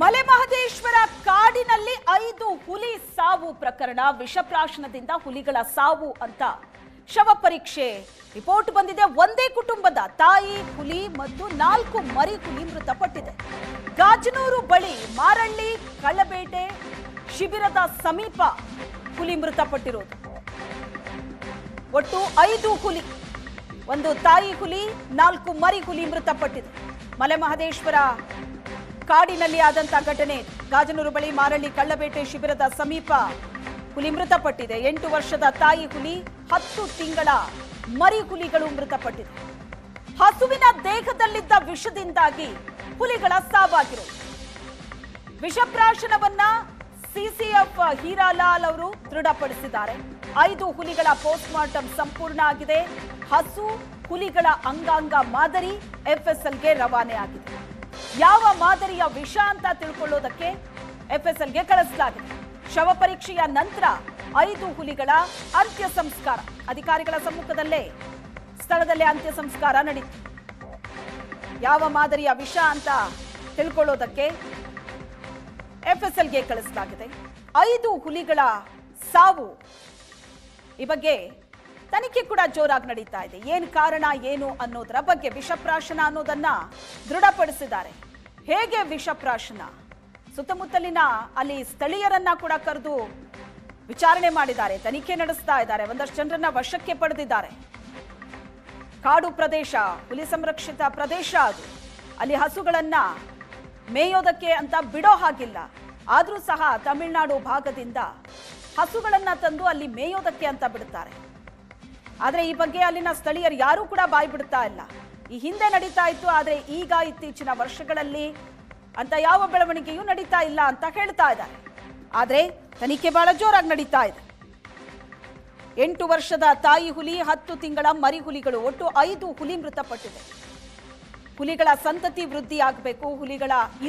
ಮಲೆಮಹದೇಶ್ವರ ಕಾಡಿನಲ್ಲಿ 5 ಹುಲಿ ಸಾವು ಪ್ರಕರಣ. ವಿಷಪ್ರಾಶನದಿಂದ ಹುಲಿಗಳ ಸಾವು ಅಂತ ಶವ ಪರೀಕ್ಷೆ ರಿಪೋರ್ಟ್ ಬಂದಿದೆ. ಒಂದೇ ಕುಟುಂಬದ ತಾಯಿ ಹುಲಿ ಮತ್ತು 4 ಮರಿ ಹುಲಿ ಮೃತಪಟ್ಟಿದೆ. ಗಾಜನೂರು ಬಳಿ ಮಾರಳ್ಳಿ ಕಳ್ಳಬೇಟೆ ಶಿಬಿರದ ಸಮೀಪ ಹುಲಿ ಮೃತಪಟ್ಟಿರೋದು. ಒಟ್ಟು 5 ಹುಲಿ, ಒಂದು ತಾಯಿ ಹುಲಿ, 4 ಮರಿ ಹುಲಿ ಮೃತಪಟ್ಟಿದೆ. ಮಲೆಮಹದೇಶ್ವರ ಕಾಡಿನಲ್ಲಿ ಆದಂತಹ ಘಟನೆ. ಗಾಜನೂರು ಬಳಿ ಮಾರಳ್ಳಿ ಕಳ್ಳಬೇಟೆ ಶಿಬಿರದ ಸಮೀಪ ಹುಲಿ ಮೃತಪಟ್ಟಿದೆ. 8 ವರ್ಷದ ತಾಯಿ ಹುಲಿ, 10 ತಿಂಗಳ ಮರಿ ಹುಲಿಗಳು ಮೃತಪಟ್ಟಿದೆ. ಹಸುವಿನ ದೇಹದಲ್ಲಿದ್ದ ವಿಷದಿಂದಾಗಿ ಹುಲಿಗಳ ಸಾವಾಗಿರೋದು. ವಿಷಪ್ರಾಶನವನ್ನ ಸಿಸಿಎಫ್ ಹೀರಾಲಾಲ್ ಅವರು ದೃಢಪಡಿಸಿದ್ದಾರೆ. 5 ಹುಲಿಗಳ ಪೋಸ್ಟ್ ಮಾರ್ಟಮ್ ಸಂಪೂರ್ಣ ಆಗಿದೆ. ಹಸು ಹುಲಿಗಳ ಅಂಗಾಂಗ ಮಾದರಿ ಎಫ್ಎಸ್ಎಲ್ಗೆ ರವಾನೆ ಆಗಿದೆ. ಯಾವ ಮಾದರಿಯ ವಿಷ ಅಂತ ತಿಳ್ಕೊಳ್ಳೋದಕ್ಕೆ ಎಫ್ಎಸ್ಎಲ್ಗೆ ಕಳಿಸಲಾಗಿದೆ. ಶವ ಪರೀಕ್ಷೆಯ ನಂತರ 5 ಹುಲಿಗಳ ಅಂತ್ಯ ಸಂಸ್ಕಾರ ಅಧಿಕಾರಿಗಳ ಸಮ್ಮುಖದಲ್ಲೇ ಸ್ಥಳದಲ್ಲೇ ಅಂತ್ಯ ಸಂಸ್ಕಾರ ನಡೆಯಿತು. ಯಾವ ಮಾದರಿಯ ವಿಷ ಅಂತ ತಿಳ್ಕೊಳ್ಳೋದಕ್ಕೆ ಎಫ್ಎಸ್ಎಲ್ಗೆ ಕಳಿಸಲಾಗಿದೆ. 5 ಹುಲಿಗಳ ಸಾವು, ಈ ಬಗ್ಗೆ ತನಿಖೆ ಕೂಡ ಜೋರಾಗಿ ನಡೀತಾ ಇದೆ. ಏನು ಕಾರಣ ಏನು ಅನ್ನೋದರ ಬಗ್ಗೆ, ವಿಷಪ್ರಾಶನ ಅನ್ನೋದನ್ನ ದೃಢಪಡಿಸಿದ್ದಾರೆ. ಹೇಗೆ ವಿಷಪ್ರಾಶನ, ಸುತ್ತಮುತ್ತಲಿನ ಅಲ್ಲಿ ಸ್ಥಳೀಯರನ್ನ ಕೂಡ ಕರೆದು ವಿಚಾರಣೆ ಮಾಡಿದ್ದಾರೆ, ತನಿಖೆ ನಡೆಸ್ತಾ ಇದ್ದಾರೆ. ಒಂದಷ್ಟು ಜನರನ್ನ ವಶಕ್ಕೆ ಪಡೆದಿದ್ದಾರೆ. ಕಾಡು ಪ್ರದೇಶ, ಹುಲಿ ಸಂರಕ್ಷಿತ ಪ್ರದೇಶ ಅದು. ಅಲ್ಲಿ ಹಸುಗಳನ್ನ ಮೇಯೋದಕ್ಕೆ ಅಂತ ಬಿಡೋ ಹಾಗಿಲ್ಲ. ಆದ್ರೂ ಸಹ ತಮಿಳುನಾಡು ಭಾಗದಿಂದ ಹಸುಗಳನ್ನ ತಂದು ಅಲ್ಲಿ ಮೇಯೋದಕ್ಕೆ ಅಂತ ಬಿಡುತ್ತಾರೆ. ಆದ್ರೆ ಈ ಬಗ್ಗೆ ಅಲ್ಲಿನ ಸ್ಥಳೀಯರು ಯಾರೂ ಕೂಡ ಬಾಯಿ ಬಿಡ್ತಾ ಇಲ್ಲ. ಈ ಹಿಂದೆ ನಡೀತಾ ಇತ್ತು, ಆದ್ರೆ ಈಗ ಇತ್ತೀಚಿನ ವರ್ಷಗಳಲ್ಲಿ ಅಂತ ಯಾವ ಬೆಳವಣಿಗೆಯೂ ನಡೀತಾ ಇಲ್ಲ ಅಂತ ಹೇಳ್ತಾ ಇದ್ದಾರೆ. ಆದ್ರೆ ತನಿಖೆ ಬಹಳ ಜೋರಾಗಿ ನಡೀತಾ ಇದೆ. 8 ವರ್ಷದ ತಾಯಿ ಹುಲಿ, 10 ತಿಂಗಳ ಮರಿ ಹುಲಿಗಳು, ಒಟ್ಟು 5 ಹುಲಿ ಮೃತಪಟ್ಟಿದೆ. ಹುಲಿಗಳ ಸಂತತಿ ವೃದ್ಧಿ ಆಗಬೇಕು,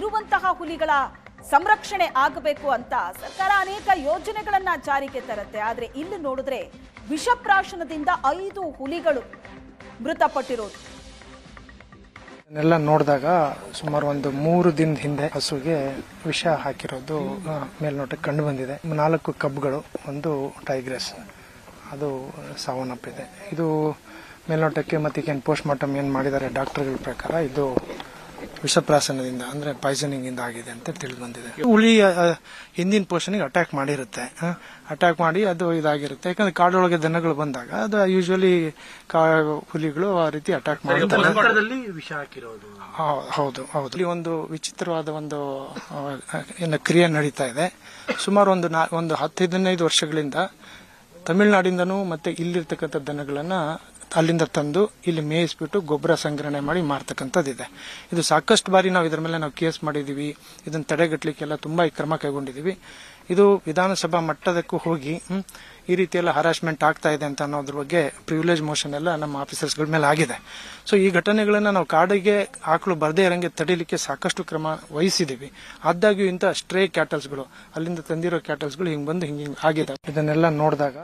ಇರುವಂತಹ ಹುಲಿಗಳ ಸಂರಕ್ಷಣೆ ಆಗಬೇಕು ಅಂತ ಸರ್ಕಾರ ಅನೇಕ ಯೋಜನೆಗಳನ್ನ ಜಾರಿಗೆ ತರುತ್ತೆ. ಆದ್ರೆ ಇಲ್ಲಿ ನೋಡಿದ್ರೆ ವಿಷಪ್ರಾಶನದಿಂದ 5 ಹುಲಿಗಳು ಮೃತಪಟ್ಟಿರೋದು. ಇದನ್ನೆಲ್ಲ ನೋಡಿದಾಗ ಸುಮಾರು ಒಂದು 3 ದಿನದ ಹಿಂದೆ ಹಸುಗೆ ವಿಷ ಹಾಕಿರೋದು ಮೇಲ್ನೋಟಕ್ಕೆ ಕಂಡು ಬಂದಿದೆ. 4 ಕಬ್ಬುಗಳು, 1 ಟೈಗ್ರೆಸ್ ಅದು ಸಾವನ್ನಪ್ಪಿದೆ. ಇದು ಮೇಲ್ನೋಟಕ್ಕೆ ಮತ್ತೆ ಪೋಸ್ಟ್ ಮಾರ್ಟಮ್ ಏನ್ ಮಾಡಿದ್ದಾರೆ ಡಾಕ್ಟರ್ಗಳ ಪ್ರಕಾರ ಇದು ವಿಷಪ್ರಾಶನದಿಂದ ಅಂದ್ರೆ ಪಾಯ್ಸನಿಂಗ್ ಇಂದ ಆಗಿದೆ ಅಂತ ತಿಳಿದು ಬಂದಿದೆ. ಹುಲಿ ಹಿಂದಿನ ಪೋಷನಿಗೆ ಅಟ್ಯಾಕ್ ಮಾಡಿರುತ್ತೆ, ಅಟ್ಯಾಕ್ ಮಾಡಿ ಅದು ಇದಾಗಿರುತ್ತೆ. ಯಾಕಂದ್ರೆ ಕಾಡೊಳಗೆ ದನಗಳು ಬಂದಾಗ ಅದು ಯೂಶುವಲಿ ಹುಲಿಗಳು ಆ ರೀತಿ ಅಟ್ಯಾಕ್ ಮಾಡುತ್ತಾರೆ. ವಿಷ ಹಾಕಿರೋದು ಹೌದು ಹೌದು. ಇಲ್ಲಿ ಒಂದು ವಿಚಿತ್ರವಾದ ಒಂದು ಕ್ರಿಯೆ ನಡೀತಾ ಇದೆ. ಸುಮಾರು ಒಂದು 10-15 ವರ್ಷಗಳಿಂದ ತಮಿಳುನಾಡಿಂದನೂ ಮತ್ತೆ ಇಲ್ಲಿರ್ತಕ್ಕಂಥ ದನಗಳನ್ನ ಅಲ್ಲಿಂದ ತಂದು ಇಲ್ಲಿ ಮೇಯಿಸ್ಬಿಟ್ಟು ಗೊಬ್ಬರ ಸಂಗ್ರಹಣೆ ಮಾಡಿ ಮಾರ್ತಕ್ಕಂಥದ್ದಿದೆ. ಇದು ಸಾಕಷ್ಟು ಬಾರಿ ನಾವು ಇದರ ಮೇಲೆ ನಾವು ಕೇಸ್ ಮಾಡಿದೀವಿ. ಇದನ್ನು ತಡೆಗಟ್ಟಲಿಕ್ಕೆಲ್ಲ ತುಂಬಾ ಕ್ರಮ ಕೈಗೊಂಡಿದೀವಿ. ಇದು ವಿಧಾನಸಭಾ ಮಟ್ಟದಕ್ಕೂ ಹೋಗಿ ಈ ರೀತಿ ಎಲ್ಲ ಹರಾಸ್ಮೆಂಟ್ ಆಗ್ತಾ ಇದೆ ಅಂತ ಅನ್ನೋದ್ರ ಬಗ್ಗೆ ಪ್ರಿವಿಲೇಜ್ ಮೋಷನ್ ಎಲ್ಲ ನಮ್ಮ ಆಫೀಸರ್ಸ್ಗಳ ಮೇಲೆ ಆಗಿದೆ. ಸೊ ಈ ಘಟನೆಗಳನ್ನ ನಾವು ಕಾಡಿಗೆ ಆಕಳು ಬರದೇ ಇರಂಗೆ ತಡಿಲಿಕ್ಕೆ ಸಾಕಷ್ಟು ಕ್ರಮ ವಹಿಸಿದೀವಿ. ಆದಾಗ್ಯೂ ಇಂಥ ಸ್ಟ್ರೇ ಕ್ಯಾಟಲ್ಸ್ಗಳು, ಅಲ್ಲಿಂದ ತಂದಿರೋ ಕ್ಯಾಟಲ್ಸ್ಗಳು ಹಿಂಗ್ ಬಂದು ಹಿಂಗೆ ಆಗಿದೆ. ಇದನ್ನೆಲ್ಲ ನೋಡಿದಾಗ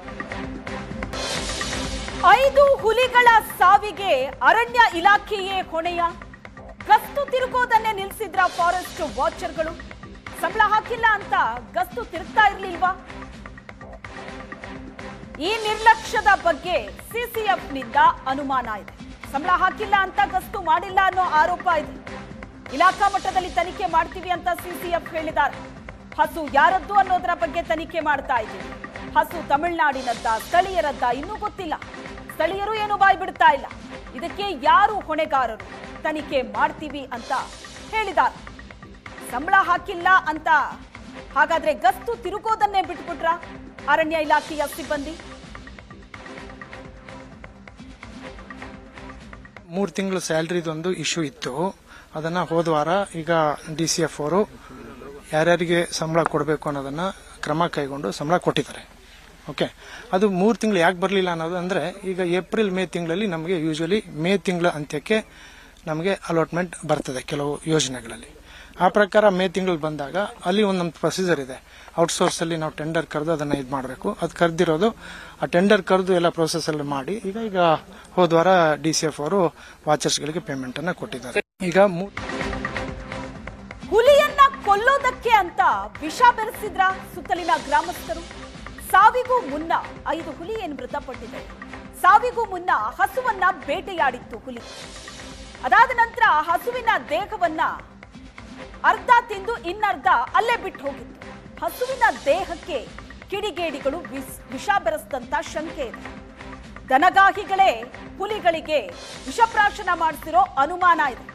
5 ಹುಲಿಗಳ ಸಾವಿಗೆ ಅರಣ್ಯ ಇಲಾಖೆಯೇ ಹೊಣೆಯ? ಗಸ್ತು ತಿರುಗೋದನ್ನೇ ನಿಲ್ಲಿಸಿದ್ರ ಫಾರೆಸ್ಟ್ ವಾಚರ್ಗಳು? ಸಂಬಳ ಹಾಕಿಲ್ಲ ಅಂತ ಗಸ್ತು ತಿರುಗ್ತಾ ಇರ್ಲಿಲ್ವಾ? ಈ ನಿರ್ಲಕ್ಷ್ಯದ ಬಗ್ಗೆ ಸಿಸಿಎಫ್ನಿಂದ ಅನುಮಾನ ಇದೆ. ಸಂಬಳ ಹಾಕಿಲ್ಲ ಅಂತ ಗಸ್ತು ಮಾಡಿಲ್ಲ ಅನ್ನೋ ಆರೋಪ ಇದೆ. ಇಲಾಖಾ ಮಟ್ಟದಲ್ಲಿ ತನಿಖೆ ಮಾಡ್ತೀವಿ ಅಂತ ಸಿಸಿಎಫ್ ಹೇಳಿದ್ದಾರೆ. ಹಸು ಯಾರದ್ದು ಅನ್ನೋದರ ಬಗ್ಗೆ ತನಿಖೆ ಮಾಡ್ತಾ ಇದ್ದೀವಿ. ಹಸು ತಮಿಳುನಾಡಿನದ್ದ, ಸ್ಥಳೀಯರದ್ದ ಇನ್ನೂ ಗೊತ್ತಿಲ್ಲ. ಸ್ಥಳೀಯರು ಏನು ಬಾಯಿ ಬಿಡ್ತಾ ಇಲ್ಲ. ಇದಕ್ಕೆ ಯಾರು ಹೊಣೆಗಾರರು, ತನಿಖೆ ಮಾಡ್ತೀವಿ ಅಂತ ಹೇಳಿದ್ದಾರೆ. ಸಂಬಳ ಹಾಕಿಲ್ಲ ಅಂತ ಹಾಗಾದ್ರೆ ಗಸ್ತು ತಿರುಗೋದನ್ನೇ ಬಿಟ್ಬಿಟ್ರ ಅರಣ್ಯ ಇಲಾಖೆಯ ಸಿಬ್ಬಂದಿ? 3 ತಿಂಗಳ ಸ್ಯಾಲರಿದೊಂದು ಇಶ್ಯೂ ಇತ್ತು. ಅದನ್ನ ಹೋದ ವಾರ ಈಗ DCF ಅವರು ಯಾರ್ಯಾರಿಗೆ ಸಂಬಳ ಕೊಡಬೇಕು ಅನ್ನೋದನ್ನ ಕ್ರಮ ಕೈಗೊಂಡು ಸಂಬಳ ಕೊಟ್ಟಿದ್ದಾರೆ. ಓಕೆ, ಅದು 3 ತಿಂಗಳು ಯಾಕೆ ಬರಲಿಲ್ಲ ಅನ್ನೋದು ಅಂದ್ರೆ, ಈಗ ಏಪ್ರಿಲ್ ಮೇ ತಿಂಗಳಲ್ಲಿ ನಮಗೆ ಯೂಶುವಲಿ ಮೇ ತಿಂಗಳ ಅಂತ್ಯಕ್ಕೆ ನಮಗೆ ಅಲಾಟ್ಮೆಂಟ್ ಬರ್ತದೆ ಕೆಲವು ಯೋಜನೆಗಳಲ್ಲಿ. ಆ ಪ್ರಕಾರ ಮೇ ತಿಂಗಳಲ್ಲಿ ಬಂದಾಗ ಅಲ್ಲಿ ಒಂದೊಂದು ಪ್ರೊಸೀಜರ್ ಇದೆ. ಔಟ್ಸೋರ್ಸ್ ಅಲ್ಲಿ ನಾವು ಟೆಂಡರ್ ಕರೆದು ಅದನ್ನ ಇದು ಮಾಡಬೇಕು. ಅದು ಕರೆದಿರೋದು ಆ ಟೆಂಡರ್ ಕರೆದು ಎಲ್ಲ ಪ್ರೊಸೆಸ್ ಎಲ್ಲ ಮಾಡಿ ಈಗ ಹೋದ್ವಾರ DCF ಅವರು ವಾಚರ್ಸ್ಗಳಿಗೆ ಪೇಮೆಂಟ್ ಅನ್ನ ಕೊಟ್ಟಿದ್ದಾರೆ. ಈಗ ಹುಲಿಯನ್ನ ಕೊಲ್ಲೋದು ತಿನ್ನೋದಕ್ಕೆ ಅಂತ ವಿಷ ಬೆರೆಸಿದ್ರ ಸುತ್ತಲಿನ ಗ್ರಾಮಸ್ಥರು. ಸಾವಿಗೂ ಮುನ್ನ 5 ಹುಲಿ ಏನು ಮೃತಪಟ್ಟಿದೆ. ಸಾವಿಗೂ ಮುನ್ನ ಹಸುವನ್ನ ಬೇಟೆಯಾಡಿತ್ತು ಹುಲಿ. ಅದಾದ ನಂತರ ಹಸುವಿನ ದೇಹವನ್ನ ಅರ್ಧ ತಿಂದು ಇನ್ನರ್ಧ ಅಲ್ಲೇ ಬಿಟ್ಟು ಹೋಗಿತ್ತು. ಹಸುವಿನ ದೇಹಕ್ಕೆ ಕಿಡಿಗೇಡಿಗಳು ವಿಷ ಬೆರೆಸಿದಂತ ಶಂಕೆ ಇದೆ. ದನಗಾಹಿಗಳೇ ಹುಲಿಗಳಿಗೆ ವಿಷಪ್ರಾಶನ ಮಾಡಿಸಿರೋ ಅನುಮಾನ ಇದೆ.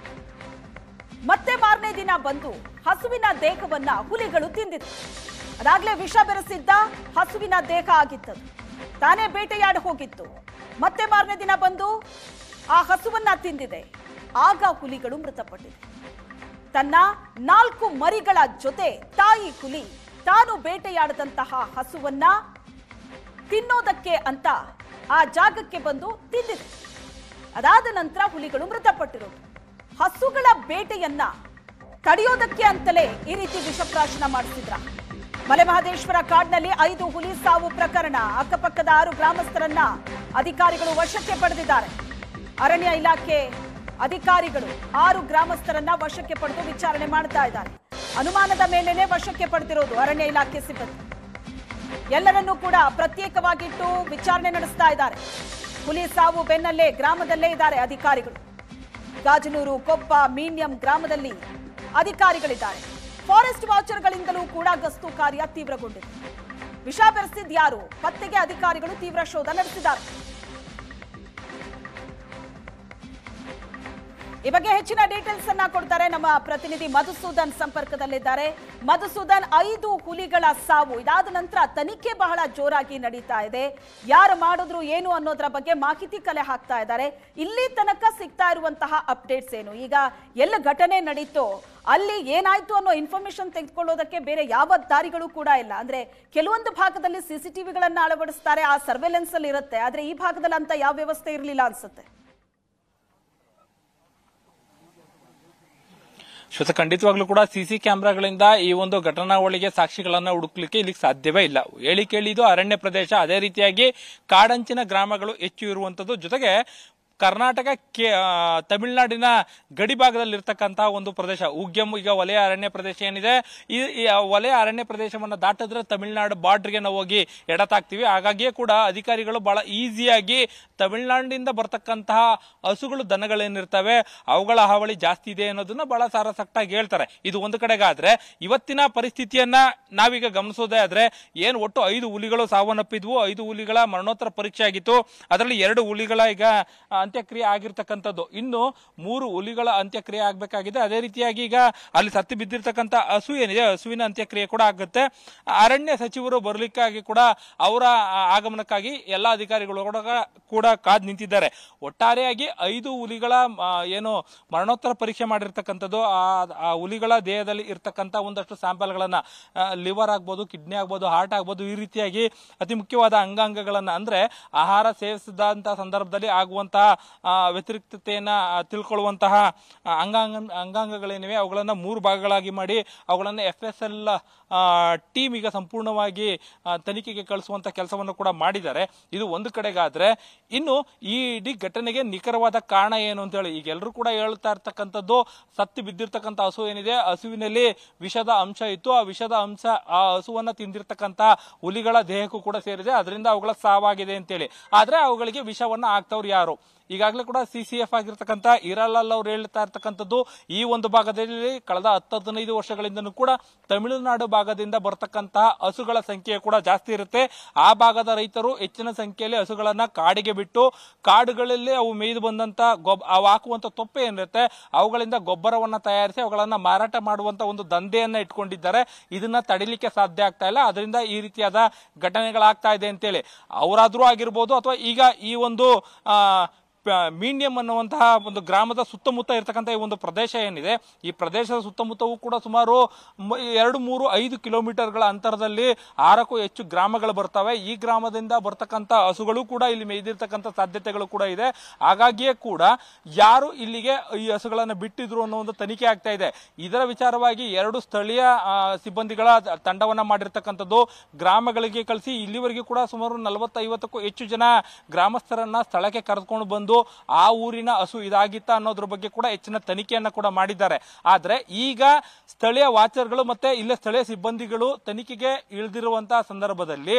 ಮತ್ತೆ ಮಾರನೇ ದಿನ ಬಂದು ಹಸುವಿನ ದೇಹವನ್ನ ಹುಲಿಗಳು ತಿಂದಿತ್ತು. ಅದಾಗ್ಲೇ ವಿಷ ಬೆರೆಸಿದ್ದ ಹಸುವಿನ ದೇಹ ಆಗಿತ್ತದು. ತಾನೇ ಬೇಟೆಯಾಡಿ ಹೋಗಿತ್ತು. ಮತ್ತೆ ಮಾರನೇ ದಿನ ಬಂದು ಆ ಹಸುವನ್ನ ತಿಂದಿದೆ. ಆಗ ಹುಲಿಗಳು ಮೃತಪಟ್ಟಿದೆ. ತನ್ನ 4 ಮರಿಗಳ ಜೊತೆ ತಾಯಿ ಹುಲಿ ತಾನು ಬೇಟೆಯಾಡದಂತಹ ಹಸುವನ್ನ ತಿನ್ನೋದಕ್ಕೆ ಅಂತ ಆ ಜಾಗಕ್ಕೆ ಬಂದು ತಿಂದಿದೆ. ಅದಾದ ನಂತರ ಹುಲಿಗಳು ಮೃತಪಟ್ಟಿರೋದು. ಹಸುಗಳ ಬೇಟೆಯನ್ನ ತಡೆಯೋದಕ್ಕೆ ಅಂತಲೇ ಈ ರೀತಿ ವಿಷಪ್ರಾಶನ ಮಾಡಿಸಿದ್ರ. ಮಲೆಮಹದೇಶ್ವರ ಕಾಡಿನಲ್ಲಿ 5 ಹುಲಿ ಸಾವು ಪ್ರಕರಣ. ಅಕ್ಕಪಕ್ಕದ 6 ಗ್ರಾಮಸ್ಥರನ್ನ ಅಧಿಕಾರಿಗಳು ವಶಕ್ಕೆ ಪಡೆದಿದ್ದಾರೆ. ಅರಣ್ಯ ಇಲಾಖೆ ಅಧಿಕಾರಿಗಳು 6 ಗ್ರಾಮಸ್ಥರನ್ನ ವಶಕ್ಕೆ ಪಡೆದು ವಿಚಾರಣೆ ಮಾಡ್ತಾ ಇದ್ದಾರೆ. ಅನುಮಾನದ ಮೇಲೆನೆ ವಶಕ್ಕೆ ಪಡೆದಿರೋದು ಅರಣ್ಯ ಇಲಾಖೆ ಸಿಬ್ಬಂದಿ. ಎಲ್ಲರನ್ನೂ ಕೂಡ ಪ್ರತ್ಯೇಕವಾಗಿಟ್ಟು ವಿಚಾರಣೆ ನಡೆಸ್ತಾ ಇದ್ದಾರೆ. ಹುಲಿ ಸಾವು ಬೆನ್ನಲ್ಲೇ ಗ್ರಾಮದಲ್ಲೇ ಇದ್ದಾರೆ ಅಧಿಕಾರಿಗಳು. ಗಾಜನೂರು, ಕೊಪ್ಪ, ಮೀನ್ಯಂ ಗ್ರಾಮದಲ್ಲಿ ಅಧಿಕಾರಿಗಳಿದ್ದಾರೆ. ಫಾರೆಸ್ಟ್ ವಾಚರ್ಗಳಿಂದಲೂ ಕೂಡ ಗಸ್ತು ಕಾರ್ಯ ತೀವ್ರಗೊಂಡಿದೆ. ವಿಷ ಬೆರೆಸಿದ ಯಾರು ಪತ್ತೆಗೆ ಅಧಿಕಾರಿಗಳು ತೀವ್ರ ಶೋಧ ನಡೆಸಿದ್ದಾರೆ. ಈ ಬಗ್ಗೆ ಹೆಚ್ಚಿನ ಡೀಟೇಲ್ಸ್ ಅನ್ನ ಕೊಡ್ತಾರೆ ನಮ್ಮ ಪ್ರತಿನಿಧಿ ಮಧುಸೂದನ್ ಸಂಪರ್ಕದಲ್ಲಿದ್ದಾರೆ. ಮಧುಸೂದನ್, 5 ಹುಲಿಗಳ ಸಾವು ಇದಾದ ನಂತರ ತನಿಖೆ ಬಹಳ ಜೋರಾಗಿ ನಡೀತಾ ಇದೆ. ಯಾರು ಮಾಡಿದ್ರು ಏನು ಅನ್ನೋದ್ರ ಬಗ್ಗೆ ಮಾಹಿತಿ ಕಲೆ ಹಾಕ್ತಾ ಇದ್ದಾರೆ. ಇಲ್ಲಿ ತನಕ ಸಿಗ್ತಾ ಇರುವಂತಹ ಅಪ್ಡೇಟ್ಸ್ ಏನು? ಈಗ ಎಲ್ಲ ಘಟನೆ ನಡೀತೋ ಅಲ್ಲಿ ಏನಾಯ್ತು ಅನ್ನೋ ಇನ್ಫಾರ್ಮೇಶನ್ ತೆಗೆದುಕೊಳ್ಳೋದಕ್ಕೆ ಬೇರೆ ಯಾವ ದಾರಿಗಳು ಕೂಡ ಇಲ್ಲ. ಅಂದ್ರೆ ಕೆಲವೊಂದು ಭಾಗದಲ್ಲಿ CCTVಗಳನ್ನ ಅಳವಡಿಸ್ತಾರೆ, ಆ ಸರ್ವೆಲೆನ್ಸ್ ಅಲ್ಲಿ ಇರುತ್ತೆ. ಆದ್ರೆ ಈ ಭಾಗದಲ್ಲಿ ಅಂತ ಯಾವ ವ್ಯವಸ್ಥೆ ಇರಲಿಲ್ಲ ಅನ್ಸುತ್ತೆ. ಶ್ವೇತ, ಖಂಡಿತವಾಗ್ಲೂ ಕೂಡ ಸಿಸಿ ಕ್ಯಾಮೆರಾಗಳಿಂದ ಈ ಒಂದು ಘಟನಾವಳಿಗೆ ಸಾಕ್ಷಿಗಳನ್ನ ಹುಡುಕ್ಲಿಕ್ಕೆ ಇಲ್ಲಿ ಸಾಧ್ಯವೇ ಇಲ್ಲ. ಹೇಳಿ ಕೇಳಿದು ಅರಣ್ಯ ಪ್ರದೇಶ, ಅದೇ ರೀತಿಯಾಗಿ ಕಾಡಂಚಿನ ಗ್ರಾಮಗಳು ಹೆಚ್ಚು ಇರುವಂತದ್ದು. ಜೊತೆಗೆ ಕರ್ನಾಟಕ ತಮಿಳುನಾಡಿನ ಗಡಿ ಭಾಗದಲ್ಲಿರ್ತಕ್ಕಂತಹ ಒಂದು ಪ್ರದೇಶ ಉಗ್ಯಂ. ಈಗ ವಲಯ ಅರಣ್ಯ ಪ್ರದೇಶ ಏನಿದೆ, ಈ ವಲಯ ಅರಣ್ಯ ಪ್ರದೇಶವನ್ನು ದಾಟಿದ್ರೆ ತಮಿಳುನಾಡು ಬಾರ್ಡರ್ಗೆ ನಾವು ಹೋಗಿ ಎಡತಾಗ್ತೀವಿ. ಹಾಗಾಗಿಯೇ ಕೂಡ ಅಧಿಕಾರಿಗಳು ಬಹಳ ಈಸಿಯಾಗಿ ತಮಿಳುನಾಡಿನಿಂದ ಬರ್ತಕ್ಕಂತಹ ಹಸುಗಳು, ದನಗಳೇನಿರ್ತವೆ ಅವುಗಳ ಹಾವಳಿ ಜಾಸ್ತಿ ಇದೆ ಅನ್ನೋದನ್ನ ಬಹಳ ಸಾರಸಟ್ಟಾಗಿ ಹೇಳ್ತಾರೆ. ಇದು ಒಂದು ಕಡೆಗಾದ್ರೆ, ಇವತ್ತಿನ ಪರಿಸ್ಥಿತಿಯನ್ನ ನಾವೀಗ ಗಮನಿಸೋದೇ ಆದ್ರೆ ಏನು ಒಟ್ಟು 5 ಹುಲಿಗಳು ಸಾವನ್ನಪ್ಪಿದ್ವು. 5 ಹುಲಿಗಳ ಮರಣೋತ್ತರ ಪರೀಕ್ಷೆ ಆಗಿತ್ತು. ಅದರಲ್ಲಿ 2 ಹುಲಿಗಳ ಈಗ ಅಂತ್ಯಕ್ರಿಯೆ ಆಗಿರ್ತಕ್ಕಂಥದ್ದು. ಇನ್ನು 3 ಹುಲಿಗಳ ಅಂತ್ಯಕ್ರಿಯೆ ಆಗ್ಬೇಕಾಗಿದೆ. ಅದೇ ರೀತಿಯಾಗಿ ಈಗ ಅಲ್ಲಿ ಸತ್ತು ಬಿದ್ದಿರ್ತಕ್ಕಂಥ ಹಸು ಏನಿದೆ, ಹಸುವಿನ ಅಂತ್ಯಕ್ರಿಯೆ ಕೂಡ ಆಗುತ್ತೆ. ಅರಣ್ಯ ಸಚಿವರು ಬರಲಿಕ್ಕಾಗಿ ಕೂಡ ಅವರ ಆಗಮನಕ್ಕಾಗಿ ಎಲ್ಲಾ ಅಧಿಕಾರಿಗಳು ಕೂಡ ಕಾದ್ ನಿಂತಿದ್ದಾರೆ. ಒಟ್ಟಾರೆಯಾಗಿ 5 ಹುಲಿಗಳ ಏನು ಮರಣೋತ್ತರ ಪರೀಕ್ಷೆ ಮಾಡಿರ್ತಕ್ಕಂಥದ್ದು. ಆ ಹುಲಿಗಳ ದೇಹದಲ್ಲಿ ಇರ್ತಕ್ಕಂಥ ಒಂದಷ್ಟು ಸ್ಯಾಂಪಲ್ಗಳನ್ನ, ಲಿವರ್ ಆಗ್ಬೋದು, ಕಿಡ್ನಿ ಆಗ್ಬೋದು, ಹಾರ್ಟ್ ಆಗ್ಬೋದು, ಈ ರೀತಿಯಾಗಿ ಅತಿ ಮುಖ್ಯವಾದ ಅಂಗಾಂಗಗಳನ್ನ, ಅಂದ್ರೆ ಆಹಾರ ಸೇವಿಸಿದಂತಹ ಸಂದರ್ಭದಲ್ಲಿ ಆಗುವಂತಹ ವ್ಯತಿರಿಕ್ತತೆಯನ್ನ ತಿಳ್ಕೊಳ್ಳುವಂತಹ ಅಂಗಾಂಗಗಳೇನಿವೆ ಅವುಗಳನ್ನ 3 ಭಾಗಗಳಾಗಿ ಮಾಡಿ ಅವುಗಳನ್ನ FSL ಟೀಮ್ ಈಗ ಸಂಪೂರ್ಣವಾಗಿ ತನಿಖೆಗೆ ಕಳಿಸುವಂತ ಕೆಲಸವನ್ನು ಕೂಡ ಮಾಡಿದ್ದಾರೆ. ಇದು ಒಂದು ಕಡೆಗಾದ್ರೆ, ಇನ್ನು ಈ ಇಡೀ ಘಟನೆಗೆ ನಿಖರವಾದ ಕಾರಣ ಏನು ಅಂತ ಹೇಳಿ ಈಗ ಎಲ್ಲರೂ ಕೂಡ ಹೇಳ್ತಾ ಇರ್ತಕ್ಕಂಥದ್ದು, ಸತ್ತು ಬಿದ್ದಿರ್ತಕ್ಕಂಥ ಹಸು ಏನಿದೆ, ಹಸುವಿನಲ್ಲಿ ವಿಷದ ಅಂಶ ಇತ್ತು. ಆ ವಿಷದ ಅಂಶ ಆ ಹಸುವನ್ನ ತಿಂದಿರ್ತಕ್ಕಂಥ ಹುಲಿಗಳ ದೇಹಕ್ಕೂ ಕೂಡ ಸೇರಿದೆ. ಅದರಿಂದ ಅವುಗಳ ಸಾವಾಗಿದೆ ಅಂತೇಳಿ. ಆದ್ರೆ ಅವುಗಳಿಗೆ ವಿಷವನ್ನ ಹಾಕ್ತವ್ರು ಯಾರು? ಈಗಾಗಲೇ ಕೂಡ CCF ಆಗಿರ್ತಕ್ಕಂಥ ಹಿರಾಲಾಲ್ ಅವರು ಹೇಳ್ತಾ ಇರ್ತಕ್ಕಂಥದ್ದು, ಈ ಒಂದು ಭಾಗದಲ್ಲಿ ಕಳೆದ 10-15 ವರ್ಷಗಳಿಂದನೂ ಕೂಡ ತಮಿಳುನಾಡು ಭಾಗದಿಂದ ಬರ್ತಕ್ಕಂತಹ ಹಸುಗಳ ಸಂಖ್ಯೆ ಕೂಡ ಜಾಸ್ತಿ ಇರುತ್ತೆ. ಆ ಭಾಗದ ರೈತರು ಹೆಚ್ಚಿನ ಸಂಖ್ಯೆಯಲ್ಲಿ ಹಸುಗಳನ್ನ ಕಾಡಿಗೆ ಬಿಟ್ಟು, ಕಾಡುಗಳಲ್ಲಿ ಅವು ಮೇಯ್ದು ಬಂದಂತ ಅವು ಹಾಕುವಂತ ತೊಪ್ಪೆ ಏನಿರುತ್ತೆ ಅವುಗಳಿಂದ ಗೊಬ್ಬರವನ್ನ ತಯಾರಿಸಿ ಅವುಗಳನ್ನ ಮಾರಾಟ ಮಾಡುವಂತ ಒಂದು ದಂಧೆಯನ್ನ ಇಟ್ಕೊಂಡಿದ್ದಾರೆ. ಇದನ್ನ ತಡಿಲಿಕ್ಕೆ ಸಾಧ್ಯ ಆಗ್ತಾ ಇಲ್ಲ. ಅದರಿಂದ ಈ ರೀತಿಯಾದ ಘಟನೆಗಳಾಗ್ತಾ ಇದೆ ಅಂತೇಳಿ ಅವರಾದ್ರೂ ಆಗಿರ್ಬೋದು, ಅಥವಾ ಈಗ ಈ ಒಂದು ಮೀಡಿಯಂ ಅನ್ನುವಂತಹ ಒಂದು ಗ್ರಾಮದ ಸುತ್ತಮುತ್ತ ಇರತಕ್ಕಂಥ ಈ ಒಂದು ಪ್ರದೇಶ ಏನಿದೆ, ಈ ಪ್ರದೇಶದ ಸುತ್ತಮುತ್ತವೂ ಕೂಡ ಸುಮಾರು 2-3-5 ಕಿಲೋಮೀಟರ್ಗಳ ಅಂತರದಲ್ಲಿ 6ಕ್ಕೂ ಹೆಚ್ಚು ಗ್ರಾಮಗಳು ಬರ್ತವೆ. ಈ ಗ್ರಾಮದಿಂದ ಬರ್ತಕ್ಕಂಥ ಹಸುಗಳು ಕೂಡ ಇಲ್ಲಿ ಮೇಯ್ದಿರ್ತಕ್ಕಂಥ ಸಾಧ್ಯತೆಗಳು ಕೂಡ ಇದೆ. ಹಾಗಾಗಿಯೇ ಕೂಡ ಯಾರು ಇಲ್ಲಿಗೆ ಈ ಹಸುಗಳನ್ನು ಬಿಟ್ಟಿದ್ರು ಅನ್ನೋ ಒಂದು ತನಿಖೆ ಆಗ್ತಾ ಇದೆ. ಇದರ ವಿಚಾರವಾಗಿ 2 ಸ್ಥಳೀಯ ಸಿಬ್ಬಂದಿಗಳ ತಂಡವನ್ನ ಮಾಡಿರ್ತಕ್ಕಂಥದ್ದು. ಗ್ರಾಮಗಳಿಗೆ ಕಳಿಸಿ ಇಲ್ಲಿವರೆಗೆ ಕೂಡ ಸುಮಾರು 40-50ಕ್ಕೂ ಹೆಚ್ಚು ಜನ ಗ್ರಾಮಸ್ಥರನ್ನ ಸ್ಥಳಕ್ಕೆ ಕರೆದುಕೊಂಡು ಬಂದು ಆ ಊರಿನ ಹಸು ಇದಾಗಿತ್ತ ಅನ್ನೋದ್ರ ಬಗ್ಗೆ ಕೂಡ ಹೆಚ್ಚಿನ ತನಿಖೆಯನ್ನ ಕೂಡ ಮಾಡಿದ್ದಾರೆ. ಆದ್ರೆ ಈಗ ಸ್ಥಳೀಯ ವಾಚರ್ಗಳು ಮತ್ತೆ ಇಲ್ಲೇ ಸ್ಥಳೀಯ ಸಿಬ್ಬಂದಿಗಳು ತನಿಖೆಗೆ ಇಳಿದಿರುವಂತಹ ಸಂದರ್ಭದಲ್ಲಿ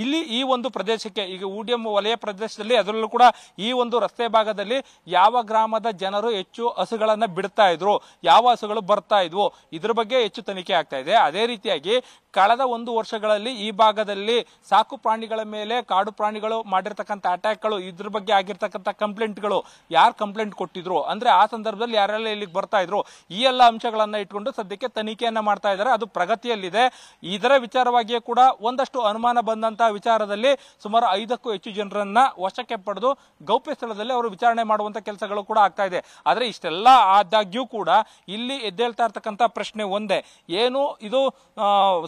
ಇಲ್ಲಿ ಈ ಒಂದು ಪ್ರದೇಶಕ್ಕೆ ಈಗ UDM ವಲಯ ಪ್ರದೇಶದಲ್ಲಿ ಅದರಲ್ಲೂ ಕೂಡ ಈ ಒಂದು ರಸ್ತೆ ಭಾಗದಲ್ಲಿ ಯಾವ ಗ್ರಾಮದ ಜನರು ಹೆಚ್ಚು ಹಸುಗಳನ್ನ ಬಿಡ್ತಾ ಇದ್ರು, ಯಾವ ಹಸುಗಳು ಬರ್ತಾ ಇದ್ವು, ಇದ್ರ ಬಗ್ಗೆ ಹೆಚ್ಚು ತನಿಖೆ ಆಗ್ತಾ ಇದೆ. ಅದೇ ರೀತಿಯಾಗಿ ಕಳೆದ 1 ವರ್ಷಗಳಲ್ಲಿ ಈ ಭಾಗದಲ್ಲಿ ಸಾಕು ಪ್ರಾಣಿಗಳ ಮೇಲೆ ಕಾಡು ಪ್ರಾಣಿಗಳು ಮಾಡಿರ್ತಕ್ಕಂಥ ಅಟ್ಯಾಕ್ಗಳು, ಇದ್ರ ಬಗ್ಗೆ ಆಗಿರ್ತಕ್ಕಂಥ ಕಂಪ್ಲೇಂಟ್ಗಳು, ಯಾರು ಕಂಪ್ಲೇಂಟ್ ಕೊಟ್ಟಿದ್ರು ಅಂದ್ರೆ ಆ ಸಂದರ್ಭದಲ್ಲಿ ಯಾರೆಲ್ಲ ಇಲ್ಲಿಗೆ ಬರ್ತಾ ಇದ್ರು, ಈ ಎಲ್ಲ ಅಂಶಗಳನ್ನ ಇಟ್ಕೊಂಡು ಸದ್ಯಕ್ಕೆ ತನಿಖೆಯನ್ನ ಮಾಡ್ತಾ ಇದ್ದಾರೆ. ಅದು ಪ್ರಗತಿಯಲ್ಲಿದೆ. ಇದರ ವಿಚಾರವಾಗಿಯೇ ಕೂಡ ಒಂದಷ್ಟು ಅನುಮಾನ ಬಂದಂತಹ ವಿಚಾರದಲ್ಲಿ ಸುಮಾರು 5ಕ್ಕೂ ಹೆಚ್ಚು ಜನರನ್ನ ವಶಕ್ಕೆ ಪಡೆದು ಗೌಪ್ಯ ಸ್ಥಳದಲ್ಲಿ ಅವರು ವಿಚಾರಣೆ ಮಾಡುವಂತ ಕೆಲಸಗಳು ಕೂಡ ಆಗ್ತಾ ಇದೆ. ಆದ್ರೆ ಇಷ್ಟೆಲ್ಲ ಆದಾಗ್ಯೂ ಕೂಡ ಇಲ್ಲಿ ಎದ್ದೇಳ್ತಾ ಇರ್ತಕ್ಕಂಥ ಪ್ರಶ್ನೆ ಒಂದೇ, ಏನು ಇದು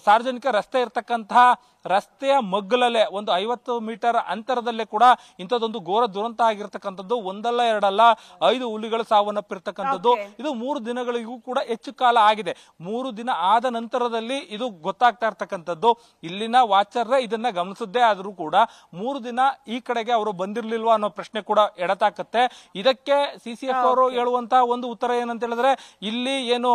ಸಾರ್ವಜನಿಕ ರಸ್ತೆ ಇರ್ತಕ್ಕಂತಹ ರಸ್ತೆಯ ಮಗ್ಗಲಲ್ಲೇ ಒಂದು 50 ಮೀಟರ್ ಅಂತರದಲ್ಲೇ ಕೂಡ ಇಂಥದ್ದೊಂದು ಘೋರ ದುರಂತ ಆಗಿರ್ತಕ್ಕಂಥದ್ದು, ಒಂದಲ್ಲ ಎರಡಲ್ಲ 5 ಹುಲಿಗಳು ಸಾವನ್ನಪ್ಪಿರ್ತಕ್ಕಂಥದ್ದು. ಇದು 3 ದಿನಗಳಿಗೂ ಕೂಡ ಹೆಚ್ಚು ಕಾಲ ಆಗಿದೆ. 3 ದಿನ ಆದ ನಂತರದಲ್ಲಿ ಇದು ಗೊತ್ತಾಗ್ತಾ ಇರ್ತಕ್ಕಂಥದ್ದು. ಇಲ್ಲಿನ ವಾಚರ್ರೆ ಇದನ್ನ ಗಮನಿಸದೇ ಆದ್ರೂ ಕೂಡ 3 ದಿನ ಈ ಕಡೆಗೆ ಅವರು ಬಂದಿರ್ಲಿಲ್ವಾ ಅನ್ನೋ ಪ್ರಶ್ನೆ ಕೂಡ ಎಡತಾಕತ್ತೆ. ಇದಕ್ಕೆ CCF ಅವರು ಹೇಳುವಂತಹ ಒಂದು ಉತ್ತರ ಏನಂತ ಹೇಳಿದ್ರೆ, ಇಲ್ಲಿ ಏನು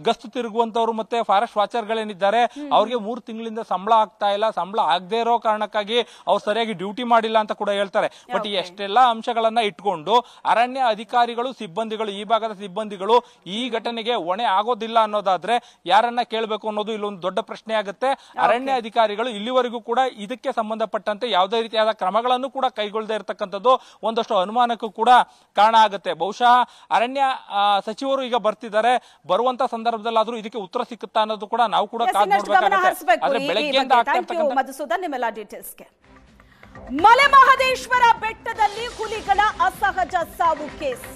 ಗಸ್ತು ತಿರುಗುವಂತವ್ರು ಮತ್ತೆ ಫಾರೆಸ್ಟ್ ವಾಚರ್ಗಳೇನಿದ್ದಾರೆ ಅವ್ರಿಗೆ 3 ತಿಂಗಳಿಂದ ಸಂಬಳ ಆಗ್ತಾ ಇಲ್ಲ, ಸಂಬಳ ಆಗದೆ ಇರೋ ಕಾರಣಕ್ಕಾಗಿ ಅವ್ರು ಸರಿಯಾಗಿ ಡ್ಯೂಟಿ ಮಾಡಿಲ್ಲ ಅಂತ ಕೂಡ ಹೇಳ್ತಾರೆ. ಬಟ್ ಎಷ್ಟೆಲ್ಲ ಅಂಶಗಳನ್ನ ಇಟ್ಕೊಂಡು ಅರಣ್ಯ ಅಧಿಕಾರಿಗಳು ಸಿಬ್ಬಂದಿಗಳು, ಈ ಭಾಗದ ಸಿಬ್ಬಂದಿಗಳು ಈ ಘಟನೆಗೆ ಹೊಣೆ ಆಗೋದಿಲ್ಲ ಅನ್ನೋದಾದ್ರೆ ಯಾರನ್ನ ಕೇಳಬೇಕು ಅನ್ನೋದು ಇಲ್ಲೊಂದು ದೊಡ್ಡ ಪ್ರಶ್ನೆ ಆಗುತ್ತೆ. ಅರಣ್ಯ ಅಧಿಕಾರಿಗಳು ಇಲ್ಲಿವರೆಗೂ ಕೂಡ ಇದಕ್ಕೆ ಸಂಬಂಧಪಟ್ಟಂತೆ ಯಾವುದೇ ರೀತಿಯಾದ ಕ್ರಮಗಳನ್ನು ಕೂಡ ಕೈಗೊಳ್ಳದೆ ಇರತಕ್ಕಂಥದ್ದು ಒಂದಷ್ಟು ಅನುಮಾನಕ್ಕೂ ಕೂಡ ಕಾರಣ ಆಗುತ್ತೆ. ಬಹುಶಃ ಅರಣ್ಯ ಸಚಿವರು ಈಗ ಬರ್ತಿದ್ದಾರೆ, ಬರುವಂತ ಸಂದರ್ಭದಲ್ಲಾದ್ರೂ ಇದಕ್ಕೆ ಉತ್ತರ ಸಿಕ್ಕುತ್ತಾ ಅನ್ನೋದು ಕೂಡ ನಾವು ಕೂಡ ಕಾದು ನೋಡಬೇಕಾಗುತ್ತೆ. ಆದ್ರೆ ಬೆಳಗ್ಗೆಯಿಂದ ಮಧುಸೂದನ್, ನಿಮ್ಮೆಲ್ಲ ಡೀಟೇಲ್ಸ್ಗೆ. ಮಲೆ ಮಹದೇಶ್ವರ ಬೆಟ್ಟದಲ್ಲಿ ಹುಲಿಗಳ ಅಸಹಜ ಸಾವು ಕೇಸ್.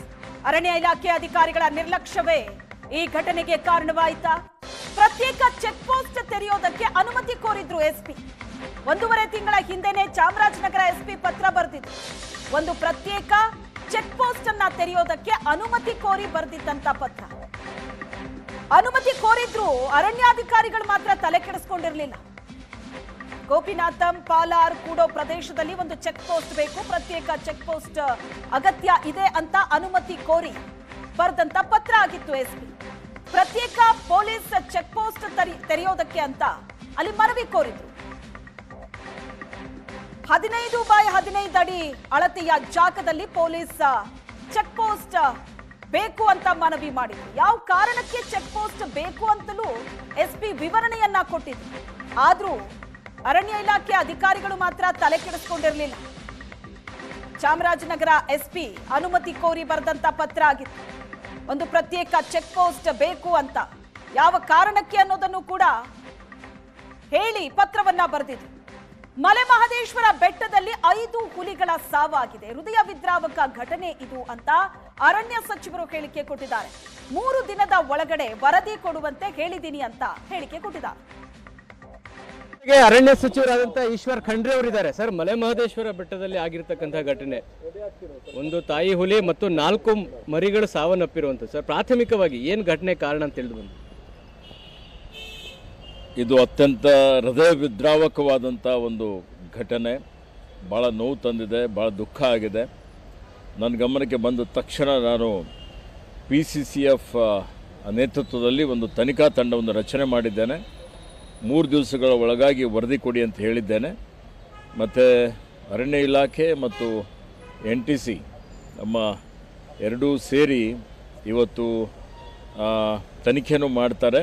ಅರಣ್ಯ ಇಲಾಖೆ ಅಧಿಕಾರಿಗಳ ನಿರ್ಲಕ್ಷ್ಯವೇ ಈ ಘಟನೆಗೆ ಕಾರಣವಾಯಿತಾ? ಪ್ರತ್ಯೇಕ ಚೆಕ್ ಪೋಸ್ಟ್ ತೆರೆಯೋದಕ್ಕೆ ಅನುಮತಿ ಕೋರಿದ್ರು SP. 1.5 ತಿಂಗಳ ಹಿಂದೆನೆ ಚಾಮರಾಜನಗರ SP ಪತ್ರ ಬರೆದಿದ್ರು. ಒಂದು ಪ್ರತ್ಯೇಕ ಚೆಕ್ ಪೋಸ್ಟ್ ಅನ್ನ ತೆರೆಯೋದಕ್ಕೆ ಅನುಮತಿ ಕೋರಿ ಬರೆದಿದ್ದಂತ ಪತ್ರ. ಅನುಮತಿ ಕೋರಿದ್ರು, ಅರಣ್ಯಾಧಿಕಾರಿಗಳು ಮಾತ್ರ ತಲೆ ಕೆಡಿಸ್ಕೊಂಡಿರ್ಲಿಲ್ಲ. ಗೋಪಿನಾಥಂ, ಪಾಲಾರ್, ಕೂಡೋ ಪ್ರದೇಶದಲ್ಲಿ ಒಂದು ಚೆಕ್ ಪೋಸ್ಟ್ ಬೇಕು, ಪ್ರತ್ಯೇಕ ಚೆಕ್ ಪೋಸ್ಟ್ ಅಗತ್ಯ ಇದೆ ಅಂತ ಅನುಮತಿ ಕೋರಿ ಬರೆದಂತ ಪತ್ರ ಆಗಿತ್ತು SP. ಪ್ರತ್ಯೇಕ ಪೊಲೀಸ್ ಚೆಕ್ ಪೋಸ್ಟ್ ತೆರೆಯೋದಕ್ಕೆ ಅಂತ ಅಲ್ಲಿ ಮನವಿ ಕೋರಿದ್ರು. 15x15 ಅಡಿ ಅಳತೆಯ ಜಾಗದಲ್ಲಿ ಪೊಲೀಸ್ ಚೆಕ್ ಪೋಸ್ಟ್ ಬೇಕು ಅಂತ ಮನವಿ ಮಾಡಿದ್ರು. ಯಾವ ಕಾರಣಕ್ಕೆ ಚೆಕ್ ಪೋಸ್ಟ್ ಬೇಕು ಅಂತಲೂ SP ವಿವರಣೆಯನ್ನ ಕೊಟ್ಟಿದ್ರು. ಆದ್ರೂ ಅರಣ್ಯ ಇಲಾಖೆ ಅಧಿಕಾರಿಗಳು ಮಾತ್ರ ತಲೆ ಕೆಡಿಸ್ಕೊಂಡಿರಲಿಲ್ಲ. ಚಾಮರಾಜನಗರ SP ಅನುಮತಿ ಕೋರಿ ಬರೆದಂತ ಪತ್ರ ಆಗಿತ್ತು. ಒಂದು ಪ್ರತ್ಯೇಕ ಚೆಕ್ ಪೋಸ್ಟ್ ಬೇಕು ಅಂತ ಯಾವ ಕಾರಣಕ್ಕೆ ಅನ್ನೋದನ್ನು ಕೂಡ ಹೇಳಿ ಪತ್ರವನ್ನ ಬರೆದಿದ್ರು. ಮಲೆ ಮಹದೇಶ್ವರ ಬೆಟ್ಟದಲ್ಲಿ 5 ಹುಲಿಗಳ ಸಾವಾಗಿದೆ. ಹೃದಯ ವಿದ್ರಾವಕ ಘಟನೆ ಇದು ಅಂತ ಅರಣ್ಯ ಸಚಿವರು ಹೇಳಿಕೆ ಕೊಟ್ಟಿದ್ದಾರೆ. 3 ದಿನದ ಒಳಗಡೆ ವರದಿ ಕೊಡುವಂತೆ ಹೇಳಿದ್ದೀನಿ ಅಂತ ಹೇಳಿಕೆ ಕೊಟ್ಟಿದ್ದಾರೆ. ಅರಣ್ಯ ಸಚಿವರಾದಂತಹ ಈಶ್ವರ್ ಖಂಡ್ರೆ ಅವರಿದ್ದಾರೆ. ಸರ್, ಮಲೆ ಮಹದೇಶ್ವರ ಬೆಟ್ಟದಲ್ಲಿ ಆಗಿರ್ತಕ್ಕಂತಹ ಘಟನೆ, ಒಂದು ತಾಯಿ ಹುಲಿ ಮತ್ತು 4 ಮರಿಗಳು ಸಾವನ್ನಪ್ಪಿರುವಂಥದ್ದು. ಸರ್, ಪ್ರಾಥಮಿಕವಾಗಿ ಏನು ಘಟನೆ ಕಾರಣ ಅಂತ ತಿಳಿದು ಬಂತು? ಇದು ಅತ್ಯಂತ ಹೃದಯ ವಿದ್ರಾವಕವಾದಂಥ ಒಂದು ಘಟನೆ. ಭಾಳ ನೋವು ತಂದಿದೆ, ಭಾಳ ದುಃಖ ಆಗಿದೆ. ನನ್ನ ಗಮನಕ್ಕೆ ಬಂದ ತಕ್ಷಣ ನಾನು PCCF ನೇತೃತ್ವದಲ್ಲಿ ಒಂದು ತನಿಖಾ ತಂಡವನ್ನು ರಚನೆ ಮಾಡಿದ್ದೇನೆ. 3 ದಿವಸಗಳ ಒಳಗಾಗಿ ವರದಿ ಕೊಡಿ ಅಂತ ಹೇಳಿದ್ದೇನೆ. ಮತ್ತು ಅರಣ್ಯ ಇಲಾಖೆ ಮತ್ತು NTC ನಮ್ಮ ಎರಡೂ ಸೇರಿ ಇವತ್ತು ತನಿಖೆನೂ ಮಾಡ್ತಾರೆ.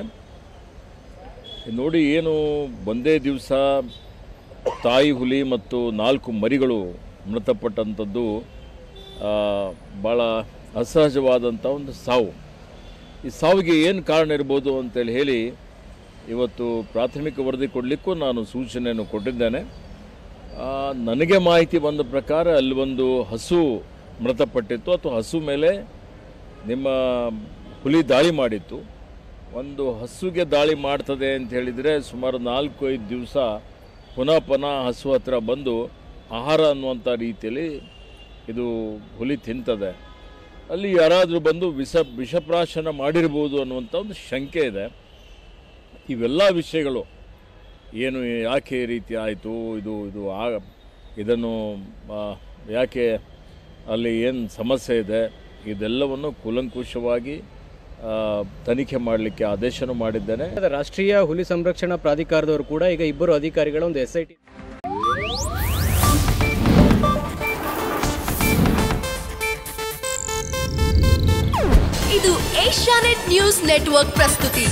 ನೋಡಿ, ಏನು ಒಂದೇ ದಿವಸ ತಾಯಿ ಹುಲಿ ಮತ್ತು 4 ಮರಿಗಳು ಮೃತಪಟ್ಟಂಥದ್ದು ಭಾಳ ಅಸಹಜವಾದಂಥ ಒಂದು ಸಾವು. ಈ ಸಾವಿಗೆ ಏನು ಕಾರಣ ಇರ್ಬೋದು ಅಂತೇಳಿ ಹೇಳಿ ಇವತ್ತು ಪ್ರಾಥಮಿಕ ವರದಿ ಕೊಡಲಿಕ್ಕೂ ನಾನು ಸೂಚನೆಯನ್ನು ಕೊಟ್ಟಿದ್ದೇನೆ. ನನಗೆ ಮಾಹಿತಿ ಬಂದ ಪ್ರಕಾರ ಅಲ್ಲಿ ಒಂದು ಹಸು ಮೃತಪಟ್ಟಿತ್ತು, ಅಥವಾ ಹಸು ಮೇಲೆ ನಿಮ್ಮ ಹುಲಿ ದಾಳಿ ಮಾಡಿತ್ತು. ಒಂದು ಹಸುಗೆ ದಾಳಿ ಮಾಡ್ತದೆ ಅಂತ ಹೇಳಿದರೆ ಸುಮಾರು 4-5 ದಿವಸ ಪುನಃ ಹಸು ಹತ್ರ ಬಂದು ಆಹಾರ ಅನ್ನುವಂಥ ರೀತಿಯಲ್ಲಿ ಇದು ಹುಲಿ ತಿಂತದೆ. ಅಲ್ಲಿ ಯಾರಾದರೂ ಬಂದು ವಿಷಪ್ರಾಶನ ಮಾಡಿರ್ಬೋದು ಅನ್ನುವಂಥ ಒಂದು ಶಂಕೆ ಇದೆ. ಇವೆಲ್ಲ ವಿಷಯಗಳು ಏನು, ಯಾಕೆ ಈ ರೀತಿ ಆಯಿತು, ಇದನ್ನು ಯಾಕೆ ಅಲ್ಲಿ ಏನು ಸಮಸ್ಯೆ ಇದೆ ಇದೆಲ್ಲವನ್ನು ಕೂಲಂಕುಷವಾಗಿ ತನಿಖೆ ಮಾಡಲಿಕ್ಕೆ ಆದೇಶನೂ ಮಾಡಿದ್ದೇನೆ. ರಾಷ್ಟ್ರೀಯ ಹುಲಿ ಸಂರಕ್ಷಣಾ ಪ್ರಾಧಿಕಾರದವರು ಕೂಡ ಈಗ ಇಬ್ಬರು ಅಧಿಕಾರಿಗಳ ಒಂದು SIT ಇದು ಏಷ್ಯಾನೆಟ್ ನ್ಯೂಸ್ ನೆಟ್ವರ್ಕ್ ಪ್ರಸ್ತುತಿ.